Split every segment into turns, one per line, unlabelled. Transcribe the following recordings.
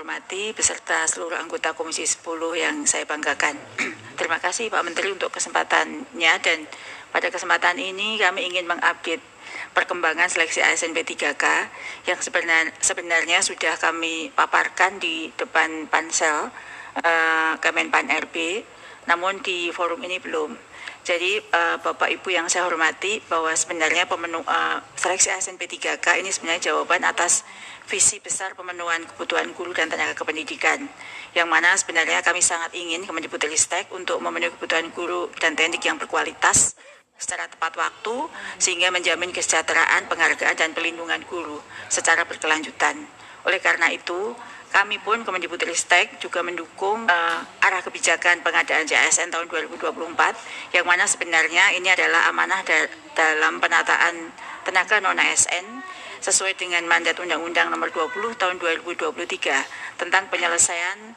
hormati beserta seluruh anggota Komisi 10 yang saya banggakan. Terima kasih Pak Menteri untuk kesempatannya, dan pada kesempatan ini kami ingin mengupdate perkembangan seleksi ASN P3K yang sebenarnya sudah kami paparkan di depan Pansel Kemenpan RB, namun di forum ini belum. Jadi Bapak Ibu yang saya hormati, bahwa sebenarnya seleksi ASN P3K ini sebenarnya jawaban atas visi besar pemenuhan kebutuhan guru dan tenaga kependidikan, yang mana sebenarnya kami sangat ingin Kemendikbudristek untuk memenuhi kebutuhan guru dan teknik yang berkualitas secara tepat waktu, sehingga menjamin kesejahteraan, penghargaan, dan pelindungan guru secara berkelanjutan. Oleh karena itu, kami pun Kemendikbudristek juga mendukung arah kebijakan pengadaan JASN tahun 2024, yang mana sebenarnya ini adalah amanah dalam penataan tenaga non-ASN sesuai dengan mandat Undang-Undang Nomor 20 Tahun 2023 tentang penyelesaian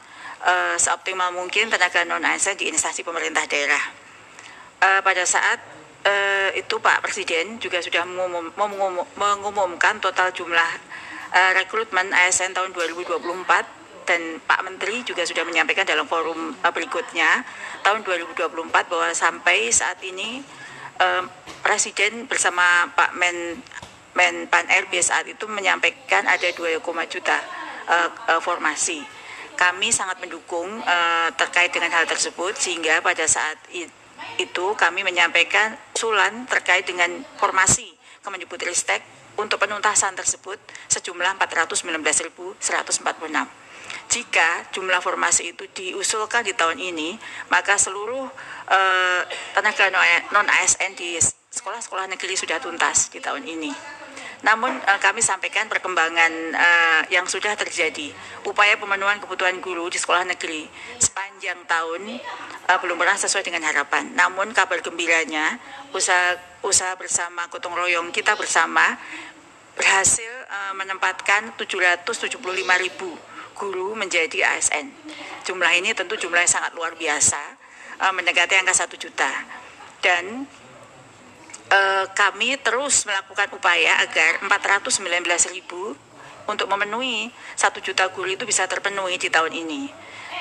seoptimal mungkin tenaga non-ASN di instansi pemerintah daerah. Pada saat itu Pak Presiden juga sudah mengumumkan total jumlah rekrutmen ASN tahun 2024, dan Pak Menteri juga sudah menyampaikan dalam forum berikutnya tahun 2024 bahwa sampai saat ini Presiden bersama Pak Menpan RB saat itu menyampaikan ada 2, juta formasi. Kami sangat mendukung terkait dengan hal tersebut, sehingga pada saat itu kami menyampaikan usulan terkait dengan formasi Kemendikbudristek untuk penuntasan tersebut sejumlah 419.146. Jika jumlah formasi itu diusulkan di tahun ini, maka seluruh tenaga non-ASN di sekolah-sekolah negeri sudah tuntas di tahun ini. Namun kami sampaikan perkembangan yang sudah terjadi. Upaya pemenuhan kebutuhan guru di sekolah negeri sepanjang tahun belum pernah sesuai dengan harapan. Namun kabar gembiranya, usaha bersama gotong royong kita bersama berhasil menempatkan 775.000 guru menjadi ASN. Jumlah ini tentu jumlah yang sangat luar biasa, mendekati angka 1 juta. Dan kami terus melakukan upaya agar 419.000 untuk memenuhi 1 juta guru itu bisa terpenuhi di tahun ini.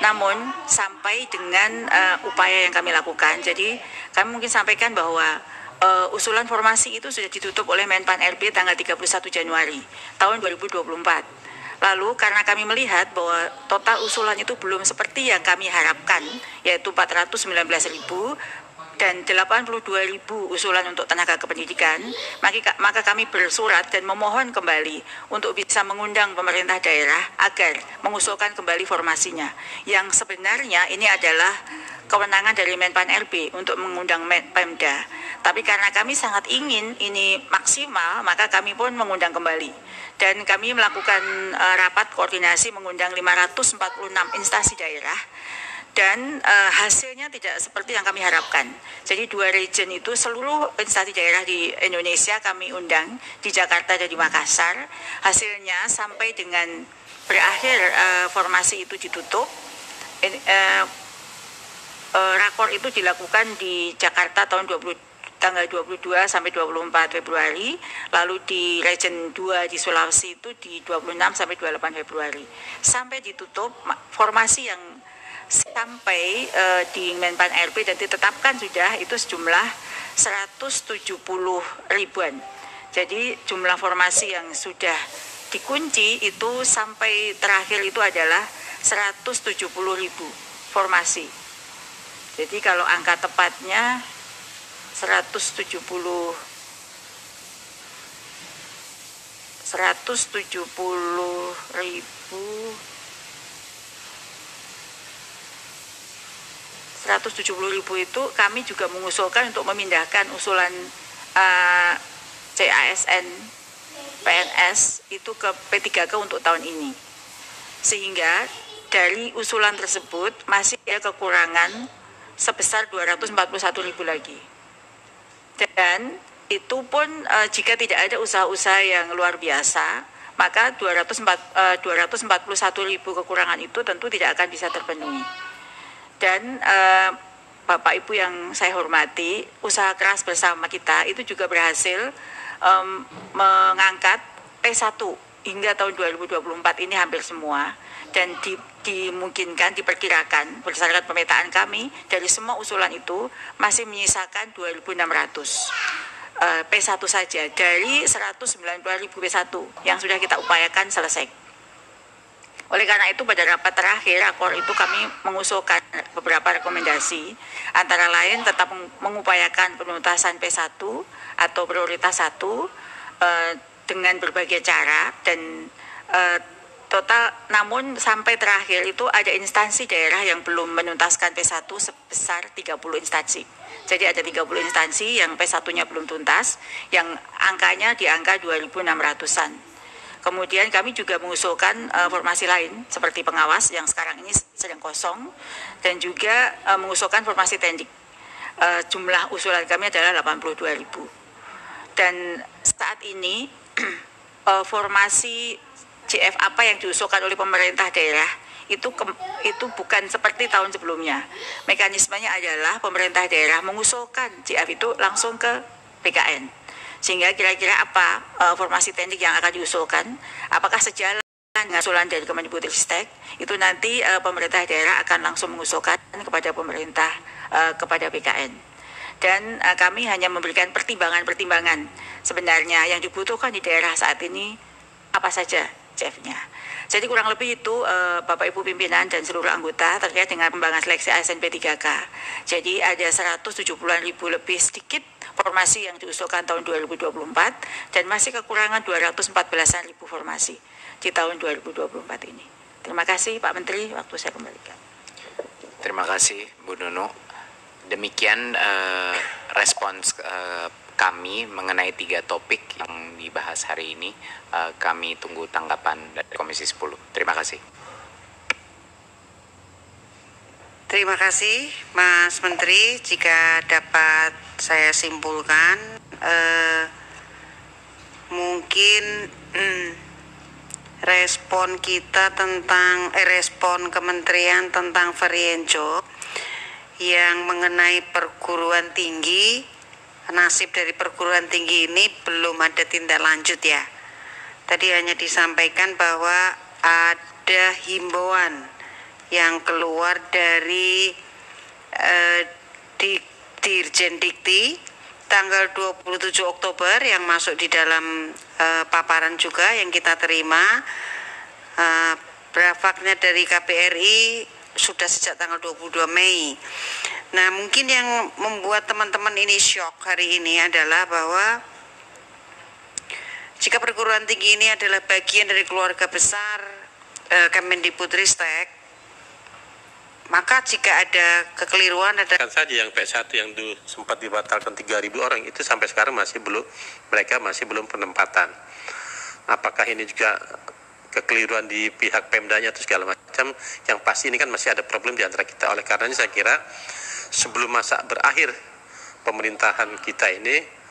Namun sampai dengan upaya yang kami lakukan, jadi kami mungkin sampaikan bahwa usulan formasi itu sudah ditutup oleh Menpan RB tanggal 31 Januari tahun 2024. Lalu karena kami melihat bahwa total usulan itu belum seperti yang kami harapkan, yaitu 419.000 dan 82.000 usulan untuk tenaga kependidikan, maka kami bersurat dan memohon kembali untuk bisa mengundang pemerintah daerah agar mengusulkan kembali formasinya, yang sebenarnya ini adalah kewenangan dari Menpan RB untuk mengundang Pemda. Tapi karena kami sangat ingin ini maksimal, maka kami pun mengundang kembali. Dan kami melakukan rapat koordinasi mengundang 546 instansi daerah, dan hasilnya tidak seperti yang kami harapkan. Jadi 2 region itu seluruh instansi daerah di Indonesia kami undang, di Jakarta dan di Makassar. Hasilnya sampai dengan berakhir formasi itu ditutup, rakor itu dilakukan di Jakarta tanggal 22 sampai 24 Februari, lalu di Region 2 di Sulawesi itu di 26 sampai 28 Februari. Sampai ditutup formasi yang sampai di Menpan RB dan ditetapkan sudah itu sejumlah 170 ribuan. Jadi jumlah formasi yang sudah dikunci itu sampai terakhir itu adalah 170.000 formasi. Jadi kalau angka tepatnya 170.000 itu kami juga mengusulkan untuk memindahkan usulan CASN PNS itu ke P3K untuk tahun ini. Sehingga dari usulan tersebut masih ada kekurangan sebesar 241.000 lagi. Dan itu pun jika tidak ada usaha-usaha yang luar biasa, maka 241.000 kekurangan itu tentu tidak akan bisa terpenuhi. Dan Bapak Ibu yang saya hormati, usaha keras bersama kita itu juga berhasil mengangkat P1 hingga tahun 2024 ini hampir semua. dan dimungkinkan, diperkirakan berdasarkan pemetaan kami dari semua usulan itu masih menyisakan 2.600 P1 saja dari 190.000 P1 yang sudah kita upayakan selesai. Oleh karena itu pada rapat terakhir rakor itu kami mengusulkan beberapa rekomendasi, antara lain tetap mengupayakan penuntasan P1 atau prioritas 1 dengan berbagai cara dan total, namun sampai terakhir itu ada instansi daerah yang belum menuntaskan P1 sebesar 30 instansi. Jadi ada 30 instansi yang P1-nya belum tuntas, yang angkanya di angka 2.600-an. Kemudian kami juga mengusulkan formasi lain seperti pengawas yang sekarang ini sedang kosong, dan juga mengusulkan formasi tendik. Jumlah usulan kami adalah 82.000. Dan saat ini formasi CF apa yang diusulkan oleh pemerintah daerah itu bukan seperti tahun sebelumnya. Mekanismenya adalah pemerintah daerah mengusulkan CF itu langsung ke BKN. Sehingga kira-kira apa formasi teknik yang akan diusulkan, apakah sejalan dengan usulan dari Kemendikbudristek, itu nanti pemerintah daerah akan langsung mengusulkan kepada pemerintah, kepada BKN. Dan kami hanya memberikan pertimbangan-pertimbangan sebenarnya yang dibutuhkan di daerah saat ini apa saja CF-nya. Jadi kurang lebih itu Bapak Ibu pimpinan dan seluruh anggota terkait dengan pengembangan seleksi ASN P3K. Jadi ada 170.000 lebih sedikit formasi yang diusulkan tahun 2024 dan masih kekurangan 214.000 formasi di tahun 2024 ini. Terima kasih Pak Menteri, waktu saya kembalikan.
Terima kasih Bu Nunu. Demikian respons kami mengenai 3 topik yang dibahas hari ini. Kami tunggu tanggapan dari Komisi 10. Terima kasih.
Terima kasih Mas Menteri. Jika dapat saya simpulkan, mungkin respon kita tentang respon kementerian tentang varian job yang mengenai perguruan tinggi, nasib dari perguruan tinggi ini belum ada tindak lanjut ya. Tadi hanya disampaikan bahwa ada himbauan yang keluar dari Dirjen Dikti tanggal 27 Oktober yang masuk di dalam paparan juga yang kita terima. Draftnya dari KPRI sudah sejak tanggal 22 Mei. Nah, mungkin yang membuat teman-teman ini shock hari ini adalah bahwa jika perguruan tinggi ini adalah bagian dari keluarga besar Kemendikbudristek, maka jika ada kekeliruan
kan saja yang P1 yang dulu sempat dibatalkan 3.000 orang itu sampai sekarang mereka masih belum penempatan. Apakah ini juga kekeliruan di pihak Pemdanya atau segala macam? Yang pasti ini kan masih ada problem di antara kita. Oleh karenanya saya kira sebelum masa berakhir pemerintahan kita ini,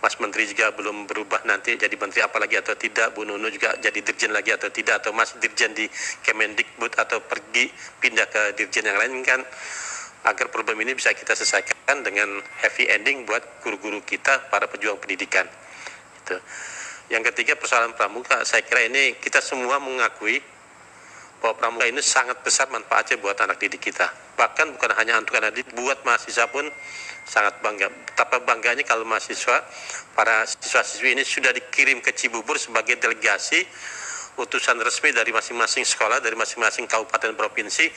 Mas Menteri juga belum berubah nanti jadi menteri apalagi atau tidak, Bu Nunu juga jadi dirjen lagi atau tidak, atau masih dirjen di Kemendikbud atau pindah ke dirjen yang lain, kan agar problem ini bisa kita selesaikan dengan happy ending buat guru-guru kita, para pejuang pendidikan. Gitu. Yang ketiga, persoalan pramuka, saya kira ini kita semua mengakui bahwa pramuka ini sangat besar manfaatnya buat anak didik kita. Bahkan bukan hanya untuk anak didik, buat mahasiswa pun sangat bangga. Betapa bangganya kalau mahasiswa, para siswa-siswi ini sudah dikirim ke Cibubur sebagai delegasi utusan resmi dari masing-masing sekolah, dari masing-masing kabupaten provinsi.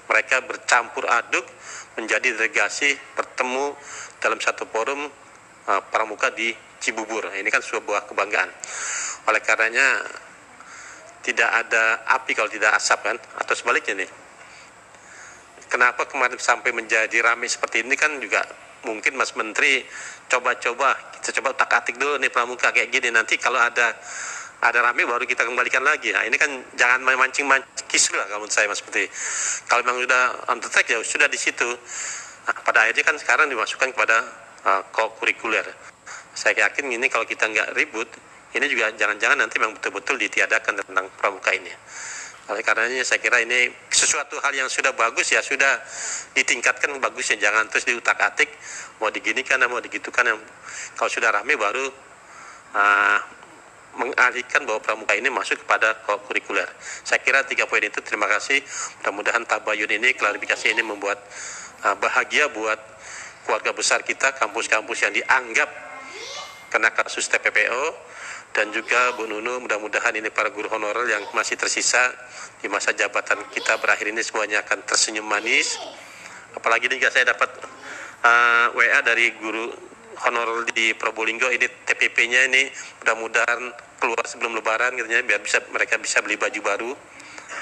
Mereka bercampur aduk menjadi delegasi bertemu dalam satu forum pramuka di Cibubur. Ini kan sebuah kebanggaan. Oleh karenanya tidak ada api kalau tidak asap, kan? Atau sebaliknya nih. Kenapa kemarin sampai menjadi ramai seperti ini, kan juga mungkin Mas Menteri kita coba utak-atik dulu nih pramuka kayak gini, nanti kalau ada ramai baru kita kembalikan lagi. Nah, ini kan jangan mancing-mancing kisru lah kalau menurut saya, Mas Menteri. Kalau memang sudah on the track ya sudah di situ. Nah, pada akhirnya kan sekarang dimasukkan kepada kurikuler. Saya yakin ini kalau kita nggak ribut, ini juga jangan-jangan nanti memang betul-betul ditiadakan tentang pramuka ini. Oleh karenanya saya kira ini sesuatu hal yang sudah bagus ya, sudah ditingkatkan bagus ya, jangan terus diutak-atik mau diginikan mau digitukan. Yang kalau sudah ramai baru mengalihkan bahwa pramuka ini masuk kepada kurikuler. Saya kira 3 poin itu. Terima kasih. Mudah-mudahan tabayun ini, klarifikasi ini membuat bahagia buat keluarga besar kita, kampus-kampus yang dianggap kena kasus TPPO. Dan juga Bu Nunu, mudah-mudahan ini para guru honorer yang masih tersisa di masa jabatan kita berakhir ini semuanya akan tersenyum manis. Apalagi juga saya dapat WA dari guru honorer di Probolinggo, ini TPP-nya ini mudah-mudahan keluar sebelum Lebaran katanya, biar mereka bisa beli baju baru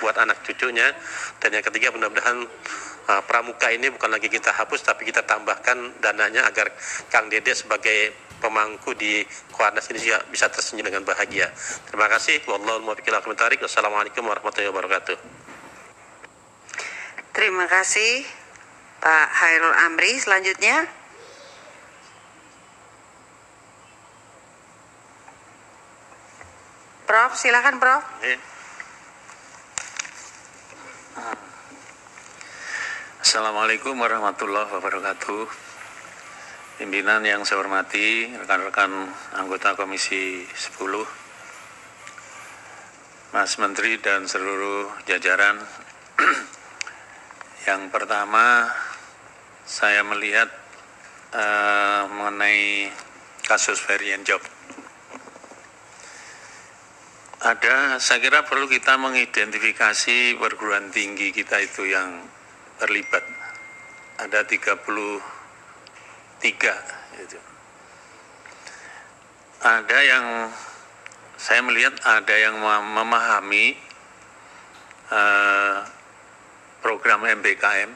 buat anak cucunya. Dan yang ketiga, mudah-mudahan pramuka ini bukan lagi kita hapus, tapi kita tambahkan dananya agar Kang Dede sebagai pemangku di Kuarnas ini juga bisa tersenyum dengan bahagia. Terima kasih. Wallahul muwaffiq ila aqwamit thoriq. Wassalamualaikum warahmatullahi wabarakatuh.
Terima kasih Pak Hairul Amri. Selanjutnya Prof, silakan Prof.
Assalamualaikum warahmatullahi wabarakatuh. Pimpinan yang saya hormati, rekan-rekan anggota Komisi 10, Mas Menteri dan seluruh jajaran. Yang pertama, saya melihat mengenai kasus varian job. Saya kira perlu kita mengidentifikasi perguruan tinggi kita itu yang terlibat. Ada 33 gitu. Ada yang saya melihat ada yang memahami program MBKM